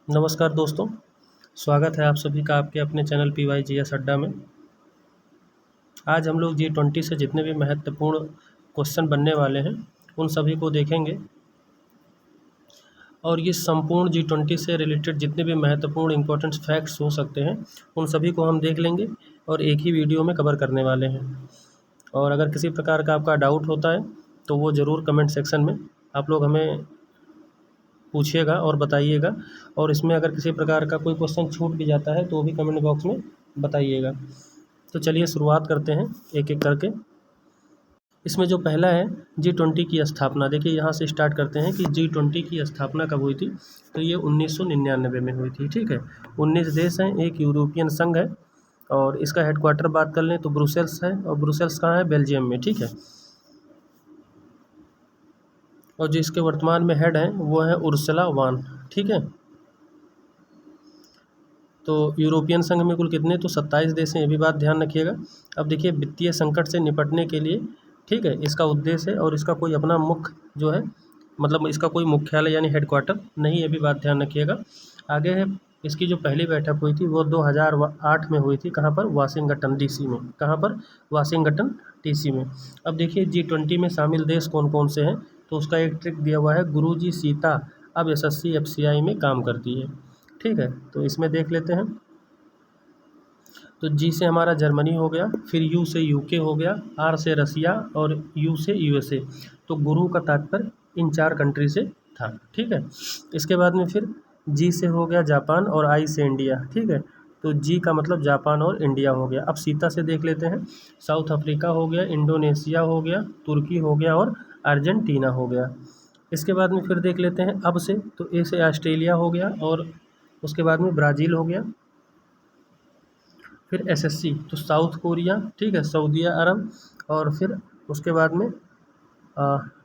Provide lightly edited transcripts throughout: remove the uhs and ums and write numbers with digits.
नमस्कार दोस्तों, स्वागत है आप सभी का आपके अपने चैनल PYGS अड्डा में। आज हम लोग G20 से जितने भी महत्वपूर्ण क्वेश्चन बनने वाले हैं उन सभी को देखेंगे और ये संपूर्ण G20 से रिलेटेड जितने भी महत्वपूर्ण इम्पोर्टेंट फैक्ट्स हो सकते हैं उन सभी को हम देख लेंगे और एक ही वीडियो में कवर करने वाले हैं। और अगर किसी प्रकार का आपका डाउट होता है तो वो ज़रूर कमेंट सेक्शन में आप लोग हमें पूछिएगा और बताइएगा, और इसमें अगर किसी प्रकार का कोई क्वेश्चन छूट भी जाता है तो वो भी कमेंट बॉक्स में बताइएगा। तो चलिए शुरुआत करते हैं एक एक करके। इसमें जो पहला है G20 की स्थापना, देखिए यहाँ से स्टार्ट करते हैं कि G20 की स्थापना कब हुई थी। तो ये 1999 में हुई थी। ठीक है, 19 देश हैं, एक यूरोपियन संघ है और इसका हेडक्वार्टर बात कर लें तो ब्रुसेल्स है, और ब्रुसेल्स कहाँ है? बेल्जियम में। ठीक है, और जो इसके वर्तमान में हेड हैं वो है उर्सुला वॉन। ठीक है, तो यूरोपियन संघ में कुल कितने? तो 27 देश हैं, ये भी बात ध्यान रखिएगा। अब देखिए वित्तीय संकट से निपटने के लिए, ठीक है, इसका उद्देश्य है और इसका कोई अपना मुख्य जो है मतलब इसका कोई मुख्यालय यानी हेडक्वार्टर नहीं, ये भी बात ध्यान रखिएगा। आगे है, इसकी जो पहली बैठक हुई थी वो 2008 में हुई थी। कहाँ पर? वाशिंगटन DC में। कहाँ पर? वाशिंगटन DC में। अब देखिए G20 में शामिल देश कौन कौन से हैं, तो उसका एक ट्रिक दिया हुआ है, गुरुजी सीता अब SSC FCI में काम करती है। ठीक है, तो इसमें देख लेते हैं। तो G से हमारा जर्मनी हो गया, फिर U से UK हो गया, R से रसिया और U से USA। तो गुरु का तात्पर्य इन 4 कंट्री से था। ठीक है, इसके बाद में फिर G से हो गया जापान और I से इंडिया। ठीक है, तो G का मतलब जापान और इंडिया हो गया। अब सीता से देख लेते हैं, साउथ अफ्रीका हो गया, इंडोनेशिया हो गया, तुर्की हो गया और अर्जेंटीना हो गया। इसके बाद में फिर देख लेते हैं अब से, तो A से ऑस्ट्रेलिया हो गया और उसके बाद में ब्राज़ील हो गया। फिर SSC तो साउथ कोरिया, ठीक है, सऊदी अरब, और फिर उसके बाद में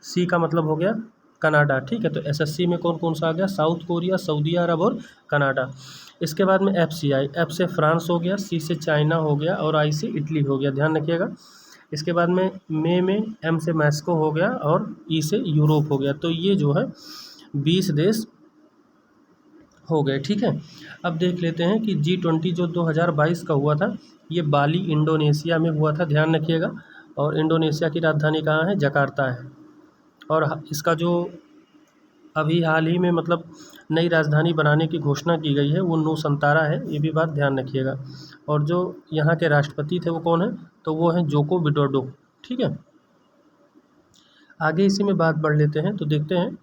C का मतलब हो गया कनाडा। ठीक है, तो SSC में कौन कौन सा आ गया? साउथ कोरिया, सऊदी अरब और कनाडा। इसके बाद में FCI, F से फ्रांस हो गया, C से चाइना हो गया और I से इटली हो गया, ध्यान रखिएगा। इसके बाद में मे में M से मैक्सिको हो गया और E से यूरोप हो गया। तो ये जो है 20 देश हो गए। ठीक है, अब देख लेते हैं कि G20 जो 2022 का हुआ था ये बाली इंडोनेशिया में हुआ था, ध्यान रखिएगा। और इंडोनेशिया की राजधानी कहाँ है? जकार्ता है। और इसका जो अभी हाल ही में मतलब नई राजधानी बनाने की घोषणा की गई है वो नूसंतारा है, ये भी बात ध्यान रखिएगा। और जो यहाँ के राष्ट्रपति थे वो कौन है? तो वो हैं जोको विडोडो। ठीक है, आगे इसी में बात बढ़ लेते हैं तो देखते हैं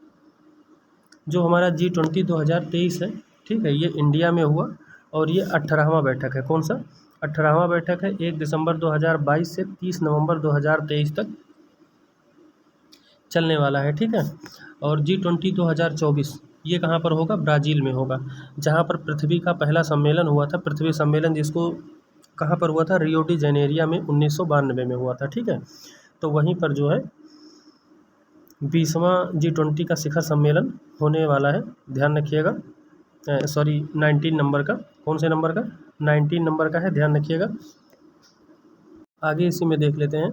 जो हमारा G20 2023 है, ठीक है, ये इंडिया में हुआ और ये 18वां बैठक है। कौन सा? 18वां बैठक है। 1 दिसंबर 2022 से 30 नवंबर 2023 तक चलने वाला है। ठीक है, और G20 2024 ये कहाँ पर होगा? ब्राज़ील में होगा, जहाँ पर पृथ्वी का पहला सम्मेलन हुआ था। पृथ्वी सम्मेलन जिसको कहाँ पर हुआ था? रियो डी जेनेरिया में 1992 में हुआ था। ठीक है, तो वहीं पर जो है 20वां G20 का शिखर सम्मेलन होने वाला है, ध्यान रखिएगा। सॉरी 19 नंबर का। कौन से नंबर का? 19 नंबर का है, ध्यान रखिएगा। आगे इसी में देख लेते हैं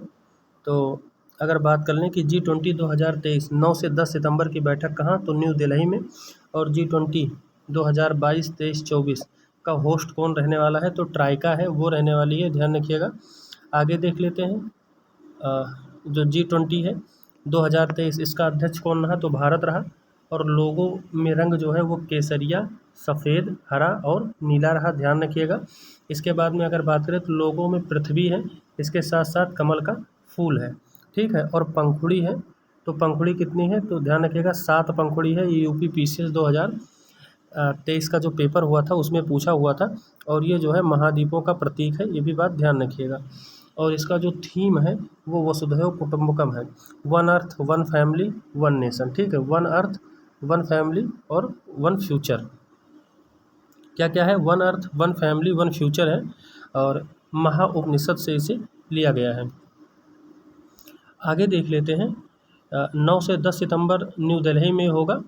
तो अगर बात कर लें कि G20 2023 9 से 10 सितंबर की बैठक कहाँ? तो न्यू दिल्ली में। और G20 2022 23 24 का होस्ट कौन रहने वाला है? तो ट्राइका है, वो रहने वाली है, ध्यान रखिएगा। आगे देख लेते हैं जो G20 है 2023 इसका अध्यक्ष कौन रहा? तो भारत रहा। और लोगों में रंग जो है वो केसरिया, सफ़ेद, हरा और नीला रहा, ध्यान रखिएगा। इसके बाद में अगर बात करें तो लोगों में पृथ्वी है, इसके साथ साथ कमल का फूल है। ठीक है, और पंखुड़ी है, तो पंखुड़ी कितनी है? तो ध्यान रखिएगा 7 पंखुड़ी है। ये UPPCS 2023 का जो पेपर हुआ था उसमें पूछा हुआ था, और ये जो है महाद्वीपों का प्रतीक है, ये भी बात ध्यान रखिएगा। और इसका जो थीम है वो वसुधैव कुटुम्बकम है, one earth one family one nation. ठीक है, वन अर्थ वन फैमिली और वन फ्यूचर। क्या क्या है? One earth one family one future है, और महाउपनिषद से इसे लिया गया है। आगे देख लेते हैं 9 से 10 सितंबर न्यू दिल्ली में होगा।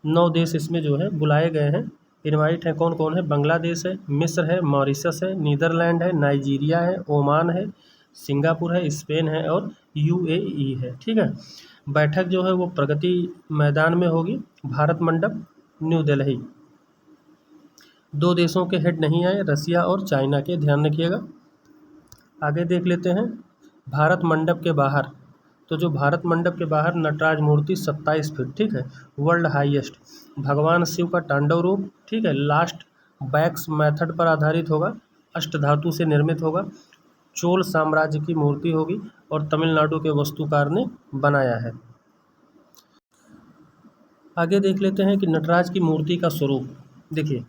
9 देश इसमें जो है बुलाए गए हैं, इनवाइट हैं। कौन कौन है? बांग्लादेश है, मिस्र है, मॉरिशस है, नीदरलैंड है, नाइजीरिया है, ओमान है, सिंगापुर है, स्पेन है और UAE है। ठीक है, बैठक जो है वो प्रगति मैदान में होगी, भारत मंडप, न्यू दिल्ली। 2 देशों के हेड नहीं आए, रसिया और चाइना के, ध्यान रखिएगा। आगे देख लेते हैं भारत मंडप के बाहर। तो जो भारत मंडप के बाहर नटराज मूर्ति 27 फीट, ठीक है, वर्ल्ड हाईएस्ट, भगवान शिव का तांडव रूप, ठीक है, लास्ट बैक्स मेथड पर आधारित होगा, अष्टधातु से निर्मित होगा, चोल साम्राज्य की मूर्ति होगी और तमिलनाडु के वास्तुकार ने बनाया है। आगे देख लेते हैं कि नटराज की मूर्ति का स्वरूप। देखिए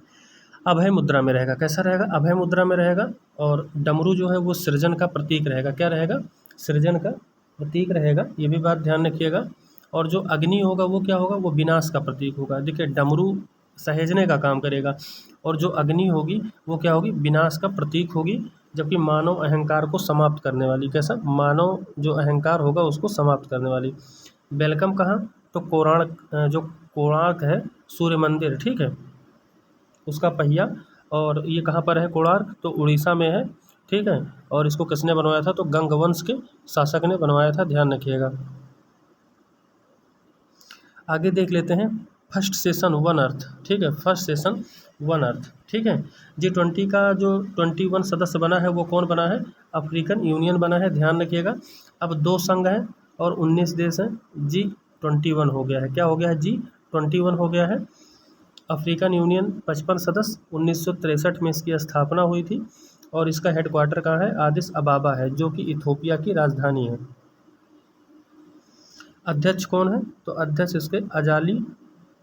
अभय मुद्रा में रहेगा। कैसा रहेगा? अभय मुद्रा में रहेगा। और डमरू जो है वो सृजन का प्रतीक रहेगा। क्या रहेगा? सृजन का प्रतीक रहेगा, ये भी बात ध्यान रखिएगा। और जो अग्नि होगा वो क्या होगा? वो विनाश का प्रतीक होगा। देखिए डमरू सहेजने का काम करेगा और जो अग्नि होगी वो क्या होगी? विनाश का प्रतीक होगी, जबकि मानव अहंकार को समाप्त करने वाली। कैसा? मानव जो अहंकार होगा उसको समाप्त करने वाली। वेलकम कहाँ? तो कोणार्क, जो कोणार्क है सूर्य मंदिर, ठीक है, उसका पहिया। और ये कहाँ पर है कोणार्क? तो उड़ीसा में है, ठीक है। और इसको किसने बनवाया था? तो गंग वंश के शासक ने बनवाया था, ध्यान रखिएगा। आगे देख लेते हैं फर्स्ट सेशन वन अर्थ, ठीक है, फर्स्ट सेशन वन अर्थ, ठीक है। G20 का जो 21 सदस्य बना है वो कौन बना है? अफ्रीकन यूनियन बना है, ध्यान रखिएगा। अब 2 संघ हैं और 19 देश हैं, G21 हो गया है। क्या हो गया है? G21 हो गया है। अफ्रीकन यूनियन 55 सदस्य, 1963 में इसकी स्थापना हुई थी और इसका हेडक्वार्टर कहाँ है? आदिस अबाबा है, जो कि इथोपिया की राजधानी है। अध्यक्ष कौन है? तो अध्यक्ष इसके अजाली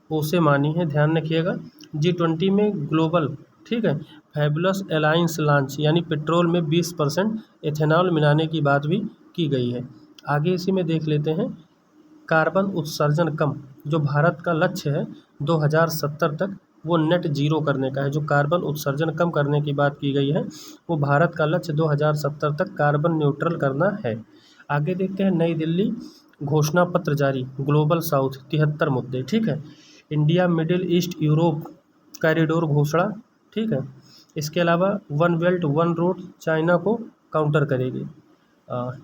ओसेमानी है, ध्यान रखिएगा। G20 में ग्लोबल, ठीक है, फैबुलस अलायंस लॉन्च, यानी पेट्रोल में 20% एथेनॉल मिलाने की बात भी की गई है। आगे इसी में देख लेते हैं कार्बन उत्सर्जन कम। जो भारत का लक्ष्य है 2070 तक वो नेट जीरो करने का है। जो कार्बन उत्सर्जन कम करने की बात की गई है वो भारत का लक्ष्य 2070 तक कार्बन न्यूट्रल करना है। आगे देखते हैं नई दिल्ली घोषणा पत्र जारी, ग्लोबल साउथ 73 मुद्दे, ठीक है। India middle east Europe corridor घोषणा, ठीक है। इसके अलावा one belt one road China को काउंटर करेगी।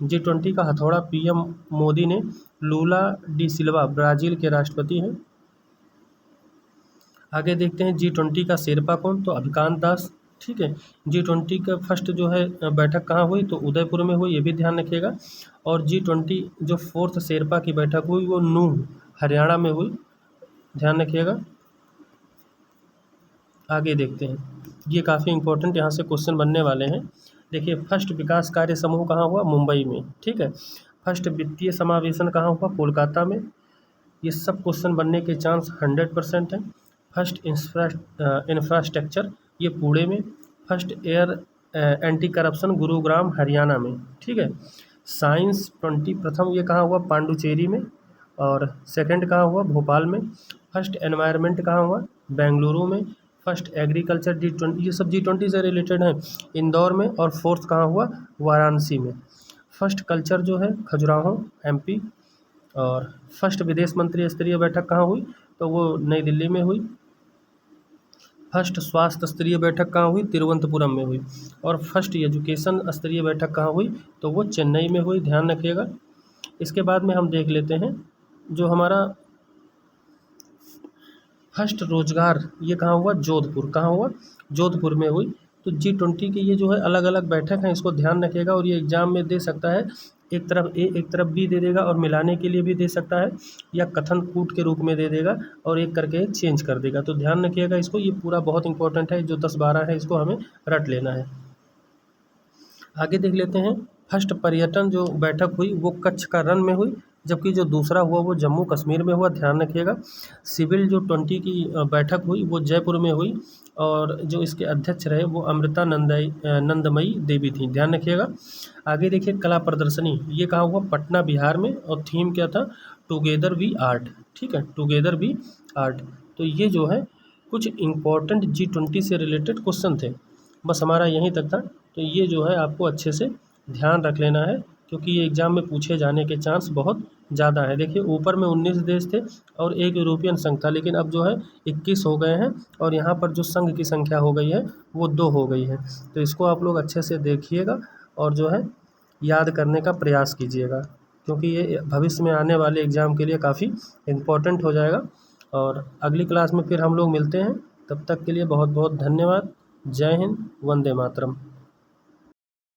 G20 का हथौड़ा PM मोदी ने, लूला डी सिल्वा ब्राज़ील के राष्ट्रपति हैं। आगे देखते हैं G20 का शेरपा कौन? तो अभिकांत दास, ठीक है। G20 का फर्स्ट जो है बैठक कहाँ हुई? तो उदयपुर में हुई, ये भी ध्यान रखिएगा। और G20 जो 4th शेरपा की बैठक हुई वो नूह हरियाणा में हुई, ध्यान रखिएगा। आगे देखते हैं, ये काफ़ी इंपॉर्टेंट यहाँ से क्वेश्चन बनने वाले हैं। देखिए फर्स्ट विकास कार्य समूह कहाँ हुआ? मुंबई में, ठीक है। फर्स्ट वित्तीय समावेशन कहाँ हुआ? कोलकाता में। ये सब क्वेश्चन बनने के चांस 100% हैं। फर्स्ट इंफ्रास्ट्रक्चर ये पुणे में। First air anti corruption Gurugram Haryana में, ठीक है। साइंस 20 प्रथम ये कहाँ हुआ? पांडुचेरी में। और सेकंड कहाँ हुआ? भोपाल में। फर्स्ट एनवायरनमेंट कहाँ हुआ? बेंगलुरु में। फर्स्ट एग्रीकल्चर G20, ये सब G20 से रिलेटेड हैं, इंदौर में। और फोर्थ कहाँ हुआ? वाराणसी में। फर्स्ट कल्चर जो है खजुराहो MP। और फर्स्ट विदेश मंत्री स्तरीय बैठक कहाँ हुई? तो वो नई दिल्ली में हुई। फर्स्ट स्वास्थ्य स्तरीय बैठक कहाँ हुई? तिरुवनंतपुरम में हुई। और फर्स्ट एजुकेशन स्तरीय बैठक कहाँ हुई? तो वो चेन्नई में हुई, ध्यान रखिएगा। इसके बाद में हम देख लेते हैं जो हमारा फर्स्ट रोजगार, ये कहाँ हुआ? जोधपुर। कहाँ हुआ? जोधपुर में हुई। तो G20 की ये जो है अलग अलग बैठक हैं, इसको ध्यान रखिएगा। और ये एग्ज़ाम में दे सकता है, एक तरफ A एक तरफ B दे देगा और मिलाने के लिए भी दे सकता है, या कथन कूट के रूप में दे देगा और एक करके चेंज कर देगा। तो ध्यान रखिएगा इसको, ये पूरा बहुत इंपॉर्टेंट है। जो 10-12 है इसको हमें रट लेना है। आगे देख लेते हैं फर्स्ट पर्यटन जो बैठक हुई वो कच्छ का रण में हुई, जबकि जो दूसरा हुआ वो जम्मू कश्मीर में हुआ, ध्यान रखिएगा। सिविल जो 20 की बैठक हुई वो जयपुर में हुई और जो इसके अध्यक्ष रहे वो अमृता नंदमयी देवी थी, ध्यान रखिएगा। आगे देखिए कला प्रदर्शनी, ये कहाँ हुआ? पटना बिहार में। और थीम क्या था? टुगेदर वी आर्ट, ठीक है, टुगेदर वी आर्ट। तो ये जो है कुछ इम्पोर्टेंट G20 से रिलेटेड क्वेश्चन थे, बस हमारा यहीं तक था। तो ये जो है आपको अच्छे से ध्यान रख लेना है, क्योंकि ये एग्ज़ाम में पूछे जाने के चांस बहुत ज़्यादा है। देखिए ऊपर में 19 देश थे और एक यूरोपियन संघ था, लेकिन अब जो है 21 हो गए हैं और यहाँ पर जो संघ की संख्या हो गई है वो 2 हो गई है। तो इसको आप लोग अच्छे से देखिएगा और जो है याद करने का प्रयास कीजिएगा, क्योंकि ये भविष्य में आने वाले एग्ज़ाम के लिए काफ़ी इम्पोर्टेंट हो जाएगा। और अगली क्लास में फिर हम लोग मिलते हैं, तब तक के लिए बहुत बहुत धन्यवाद। जय हिंद, वंदे मातरम।